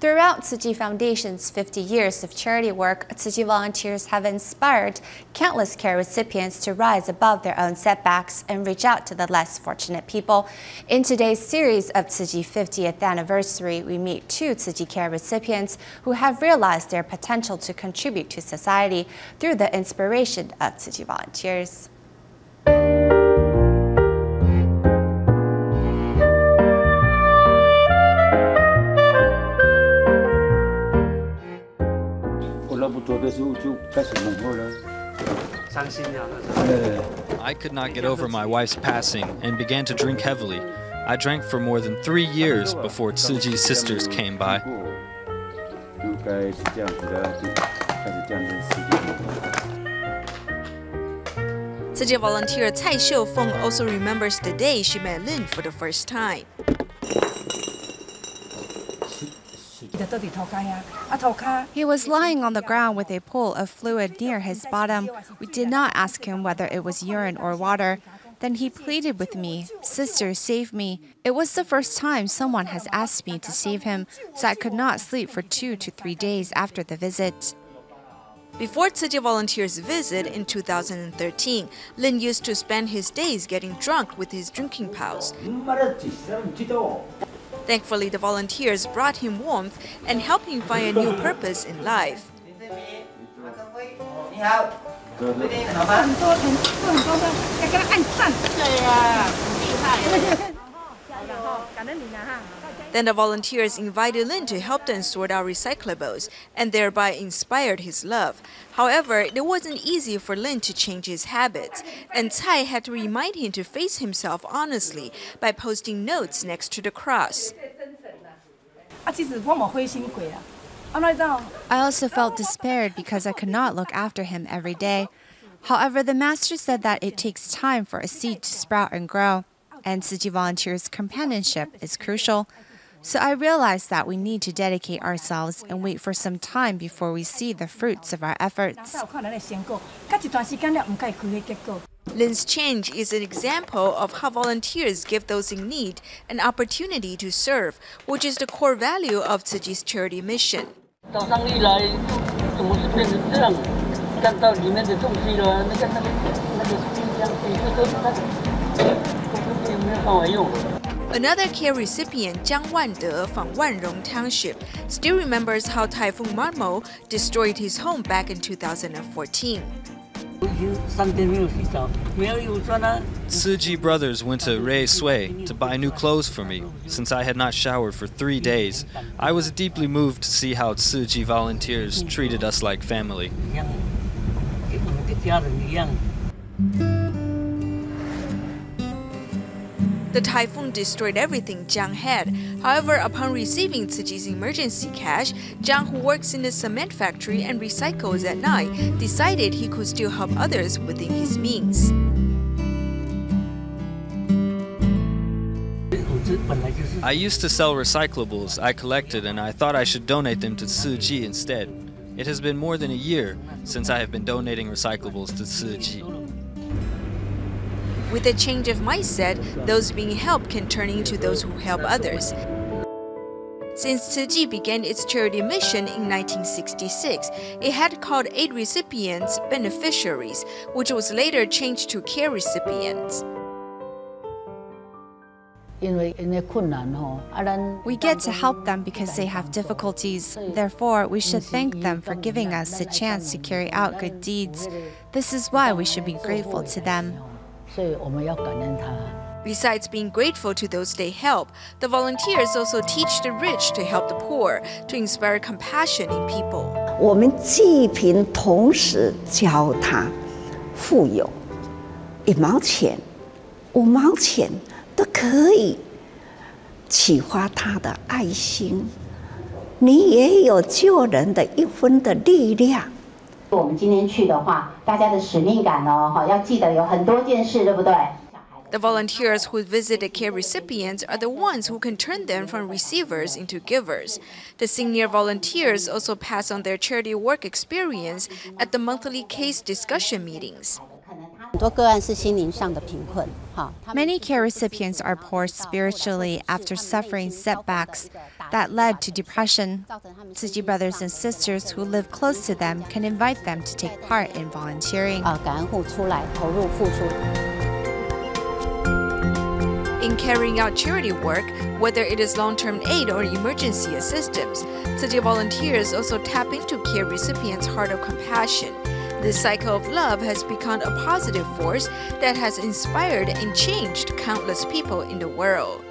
Throughout Tzu Chi Foundations' 50 years of charity work, Tzu Chi volunteers have inspired countless care recipients to rise above their own setbacks and reach out to the less fortunate people. In today's series of Tzu Chi 50th anniversary, we meet two Tzu Chi care recipients who have realized their potential to contribute to society through the inspiration of Tzu Chi volunteers. I could not get over my wife's passing and began to drink heavily. I drank for more than 3 years before Tzu Chi's sisters came by. Tzu Chi volunteer Cai Feng also remembers the day she met Lin for the first time. He was lying on the ground with a pool of fluid near his bottom. We did not ask him whether it was urine or water. Then he pleaded with me, "Sister, save me." It was the first time someone has asked me to save him, so I could not sleep for 2 to 3 days after the visit. Before Tzu Chi volunteers' visit in 2013, Lin used to spend his days getting drunk with his drinking pals. Thankfully, the volunteers brought him warmth and helped him find a new purpose in life. Then the volunteers invited Lin to help them sort out recyclables and thereby inspired his love. However, it wasn't easy for Lin to change his habits, and Cai had to remind him to face himself honestly by posting notes next to the cross. I also felt despaired because I could not look after him every day. However, the master said that it takes time for a seed to sprout and grow, and Tzu Chi volunteers' companionship is crucial. So I realized that we need to dedicate ourselves and wait for some time before we see the fruits of our efforts. Lin's change is an example of how volunteers give those in need an opportunity to serve, which is the core value of Tzu Chi's charity mission. Another care recipient, Jiang Wande from Wanrong Township, still remembers how Typhoon Marmo destroyed his home back in 2014. Tzu Chi brothers went to Rei Sui to buy new clothes for me, since I had not showered for 3 days. I was deeply moved to see how Tzu Chi volunteers treated us like family. The typhoon destroyed everything Jiang had. However, upon receiving Tzu Chi's emergency cash, Jiang, who works in the cement factory and recycles at night, decided he could still help others within his means. I used to sell recyclables I collected, and I thought I should donate them to Tzu Chi instead. It has been more than a year since I have been donating recyclables to Tzu Chi. With a change of mindset, those being helped can turn into those who help others. Since Tzu Chi began its charity mission in 1966, it had called 8 recipients beneficiaries, which was later changed to care recipients. We get to help them because they have difficulties. Therefore, we should thank them for giving us the chance to carry out good deeds. This is why we should be grateful to them. Besides being grateful to those they help, the volunteers also teach the rich to help the poor, to inspire compassion in people. 我们济贫同时教他富有，1毛钱、5毛钱都可以启发他的爱心。你也有救人的1分的力量。我们今天去的话，大家的使命感哦，要记得有很多件事，对不对？ The volunteers who visit the care recipients are the ones who can turn them from receivers into givers. The senior volunteers also pass on their charity work experience at the monthly case discussion meetings. Many care recipients are poor spiritually after suffering setbacks that led to depression. Tzu Chi brothers and sisters who live close to them can invite them to take part in volunteering. In carrying out charity work, whether it is long-term aid or emergency assistance, Tzu Chi volunteers also tap into care recipients' heart of compassion. This cycle of love has become a positive force that has inspired and changed countless people in the world.